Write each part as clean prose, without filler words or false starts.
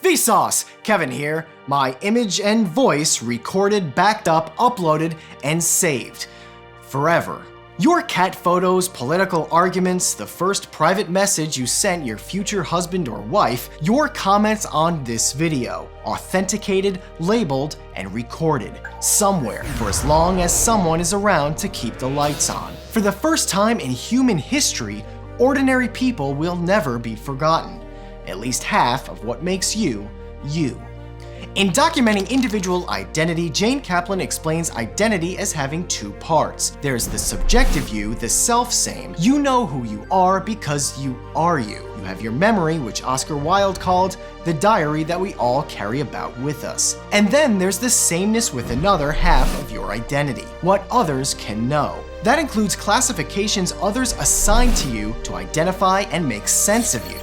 Vsauce! Kevin here. My image and voice recorded, backed up, uploaded, and saved. Forever. Your cat photos, political arguments, the first private message you sent your future husband or wife, your comments on this video, authenticated, labeled, and recorded somewhere for as long as someone is around to keep the lights on. For the first time in human history, ordinary people will never be forgotten. At least half of what makes you, you. In documenting individual identity, Jane Kaplan explains identity as having two parts. There's the subjective you, the self-same. You know who you are because you are you. You have your memory, which Oscar Wilde called the diary that we all carry about with us. And then there's the sameness with another half of your identity, what others can know. That includes classifications others assign to you to identify and make sense of you.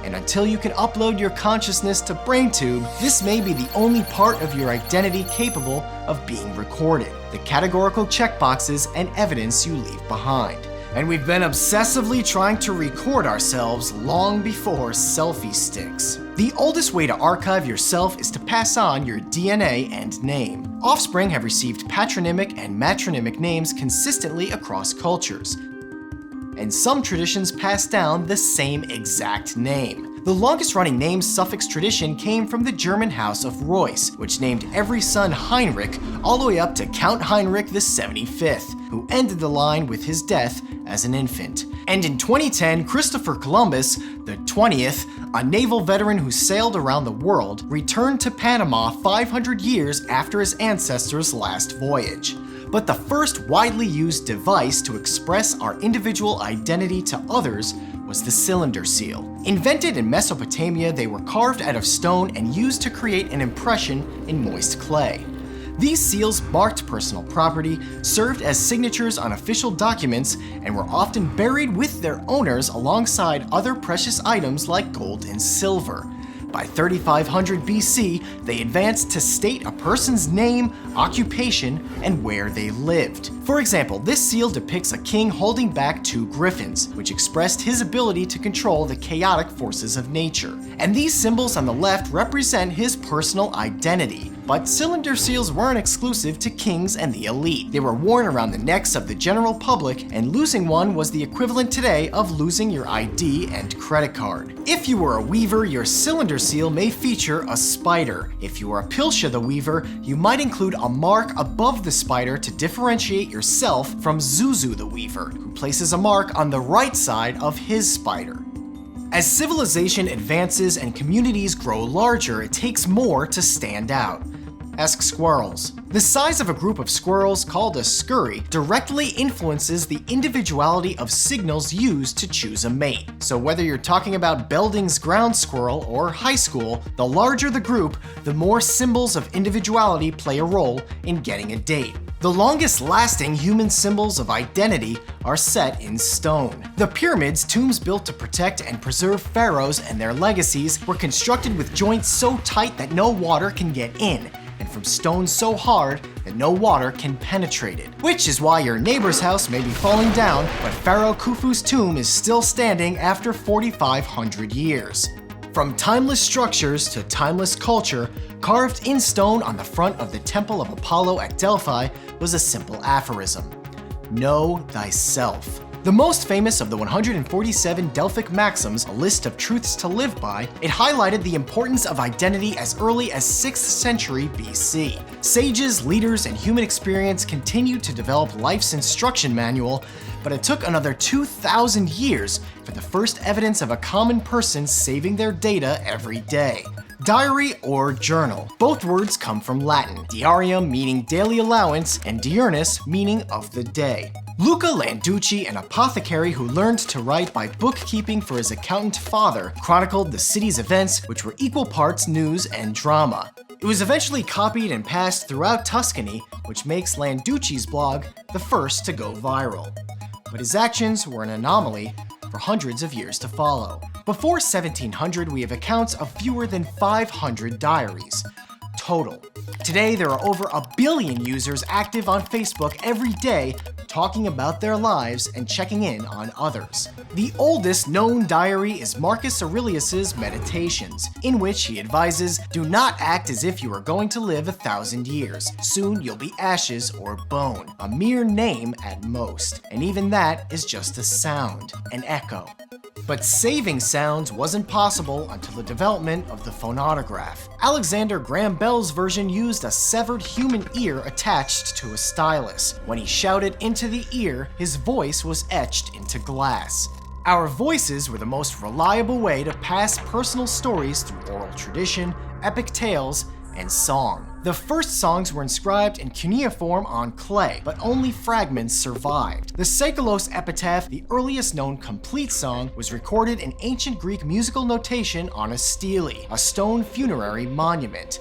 And until you can upload your consciousness to BrainTube, this may be the only part of your identity capable of being recorded, the categorical checkboxes and evidence you leave behind. And we've been obsessively trying to record ourselves long before selfie sticks. The oldest way to archive yourself is to pass on your DNA and name. Offspring have received patronymic and matronymic names consistently across cultures. And some traditions pass down the same exact name. The longest-running name-suffix tradition came from the German house of Reuss, which named every son Heinrich all the way up to Count Heinrich the 75th, who ended the line with his death as an infant. And in 2010, Christopher Columbus, the 20th, a naval veteran who sailed around the world, returned to Panama 500 years after his ancestors' last voyage. But the first widely used device to express our individual identity to others was the cylinder seal. Invented in Mesopotamia, they were carved out of stone and used to create an impression in moist clay. These seals marked personal property, served as signatures on official documents, and were often buried with their owners alongside other precious items like gold and silver. By 3500 BC, they advanced to state a person's name, occupation, and where they lived. For example, this seal depicts a king holding back two griffins, which expressed his ability to control the chaotic forces of nature. And these symbols on the left represent his personal identity. But cylinder seals weren't exclusive to kings and the elite. They were worn around the necks of the general public, and losing one was the equivalent today of losing your ID and credit card. If you were a weaver, your cylinder seal may feature a spider. If you are a Pilsha the weaver, you might include a mark above the spider to differentiate yourself from Zuzu the weaver, who places a mark on the right side of his spider. As civilization advances and communities grow larger, it takes more to stand out. Ask squirrels. The size of a group of squirrels, called a scurry, directly influences the individuality of signals used to choose a mate. So whether you're talking about Belding's ground squirrel or high school, the larger the group, the more symbols of individuality play a role in getting a date. The longest-lasting human symbols of identity are set in stone. The pyramids, tombs built to protect and preserve pharaohs and their legacies, were constructed with joints so tight that no water can get in, and from stone so hard that no water can penetrate it. Which is why your neighbor's house may be falling down, but Pharaoh Khufu's tomb is still standing after 4,500 years. From timeless structures to timeless culture, carved in stone on the front of the Temple of Apollo at Delphi was a simple aphorism: know thyself. The most famous of the 147 Delphic maxims, a list of truths to live by, it highlighted the importance of identity as early as 6th century BC. Sages, leaders, and human experience continued to develop life's instruction manual, but it took another 2,000 years for the first evidence of a common person saving their data every day. Diary or journal. Both words come from Latin, diarium meaning daily allowance and diurnus meaning of the day. Luca Landucci, an apothecary who learned to write by bookkeeping for his accountant father, chronicled the city's events, which were equal parts news and drama. It was eventually copied and passed throughout Tuscany, which makes Landucci's blog the first to go viral. But his actions were an anomaly for hundreds of years to follow. Before 1700, we have accounts of fewer than 500 diaries total. Today, there are over 1 billion users active on Facebook every day, talking about their lives and checking in on others. The oldest known diary is Marcus Aurelius's Meditations, in which he advises, "Do not act as if you are going to live 1,000 years. Soon you'll be ashes or bone, a mere name at most. And even that is just a sound, an echo." But saving sounds wasn't possible until the development of the phonautograph. Alexander Graham Bell's version used a severed human ear attached to a stylus. When he shouted into the ear, his voice was etched into glass. Our voices were the most reliable way to pass personal stories through oral tradition, epic tales, and song. The first songs were inscribed in cuneiform on clay, but only fragments survived. The Seikilos epitaph, the earliest known complete song, was recorded in ancient Greek musical notation on a stele, a stone funerary monument.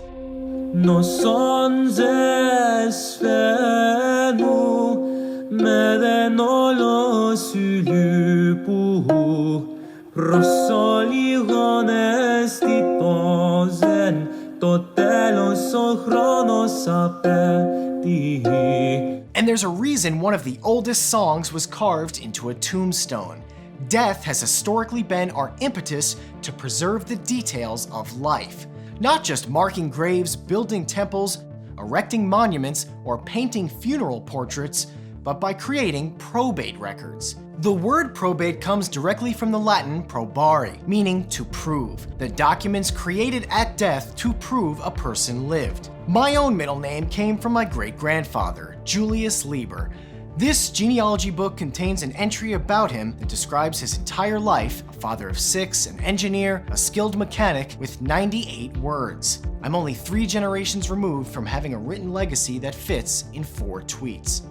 And there's a reason one of the oldest songs was carved into a tombstone. Death has historically been our impetus to preserve the details of life, not just marking graves, building temples, erecting monuments, or painting funeral portraits, but by creating probate records. The word probate comes directly from the Latin probare, meaning to prove. The documents created at death to prove a person lived. My own middle name came from my great-grandfather, Julius Lieber. This genealogy book contains an entry about him that describes his entire life, a father of 6, an engineer, a skilled mechanic, with 98 words. I'm only 3 generations removed from having a written legacy that fits in 4 tweets.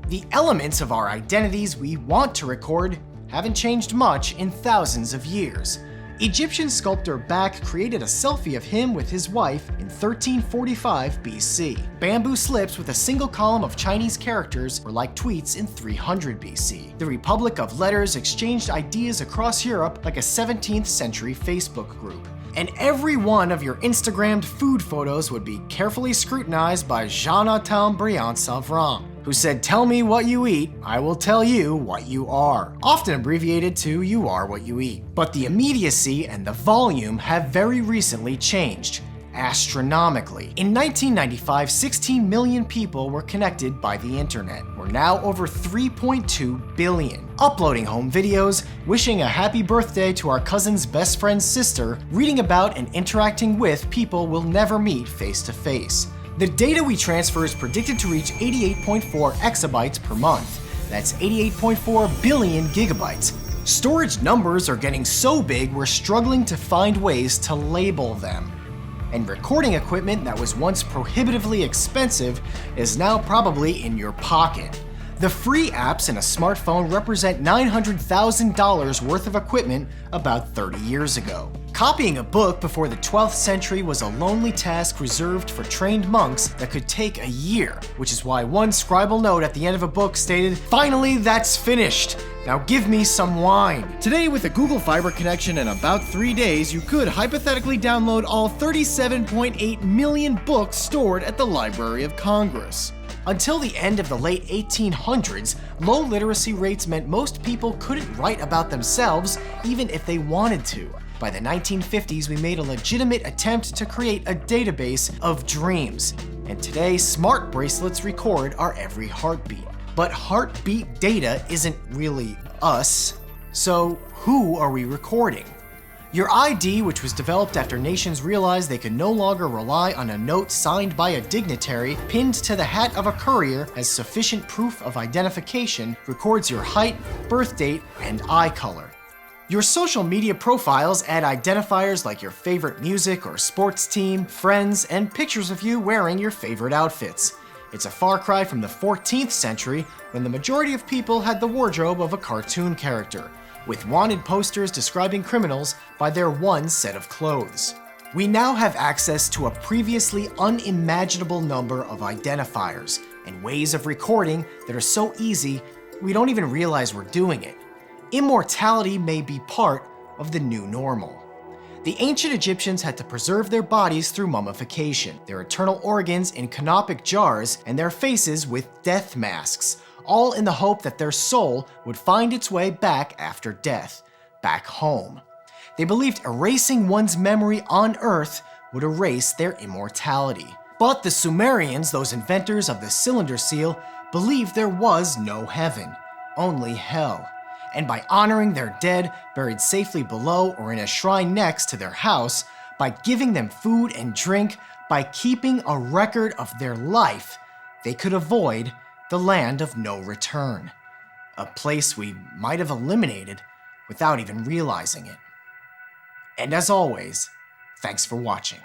The elements of our identities we want to record haven't changed much in thousands of years. Egyptian sculptor Bak created a selfie of him with his wife in 1345 BC. Bamboo slips with a single column of Chinese characters were like tweets in 300 BC. The Republic of Letters exchanged ideas across Europe like a 17th century Facebook group. And every one of your Instagrammed food photos would be carefully scrutinized by Jean-Briand Savran, who said, "Tell me what you eat, I will tell you what you are," often abbreviated to "you are what you eat." But the immediacy and the volume have very recently changed, astronomically. In 1995, 16 million people were connected by the internet. We're now over 3.2 billion. Uploading home videos, wishing a happy birthday to our cousin's best friend's sister, reading about and interacting with people we'll never meet face to face. The data we transfer is predicted to reach 88.4 exabytes per month. That's 88.4 billion gigabytes. Storage numbers are getting so big we're struggling to find ways to label them. And recording equipment that was once prohibitively expensive is now probably in your pocket. The free apps in a smartphone represent $900,000 worth of equipment about 30 years ago. Copying a book before the 12th century was a lonely task reserved for trained monks that could take a year, which is why one scribal note at the end of a book stated, "Finally, that's finished. Now give me some wine." Today, with a Google Fiber connection in about 3 days, you could hypothetically download all 37.8 million books stored at the Library of Congress. Until the end of the late 1800s, low literacy rates meant most people couldn't write about themselves even if they wanted to. By the 1950s, we made a legitimate attempt to create a database of dreams. And today, smart bracelets record our every heartbeat. But heartbeat data isn't really us. So who are we recording? Your ID, which was developed after nations realized they could no longer rely on a note signed by a dignitary pinned to the hat of a courier as sufficient proof of identification, records your height, birth date, and eye color. Your social media profiles add identifiers like your favorite music or sports team, friends, and pictures of you wearing your favorite outfits. It's a far cry from the 14th century, when the majority of people had the wardrobe of a cartoon character, with wanted posters describing criminals by their one set of clothes. We now have access to a previously unimaginable number of identifiers and ways of recording that are so easy we don't even realize we're doing it. Immortality may be part of the new normal. The ancient Egyptians had to preserve their bodies through mummification, their internal organs in canopic jars, and their faces with death masks, all in the hope that their soul would find its way back after death, back home. They believed erasing one's memory on Earth would erase their immortality. But the Sumerians, those inventors of the cylinder seal, believed there was no heaven, only hell. And by honoring their dead buried safely below or in a shrine next to their house, by giving them food and drink, by keeping a record of their life, they could avoid the land of no return, a place we might have eliminated without even realizing it. And as always, thanks for watching.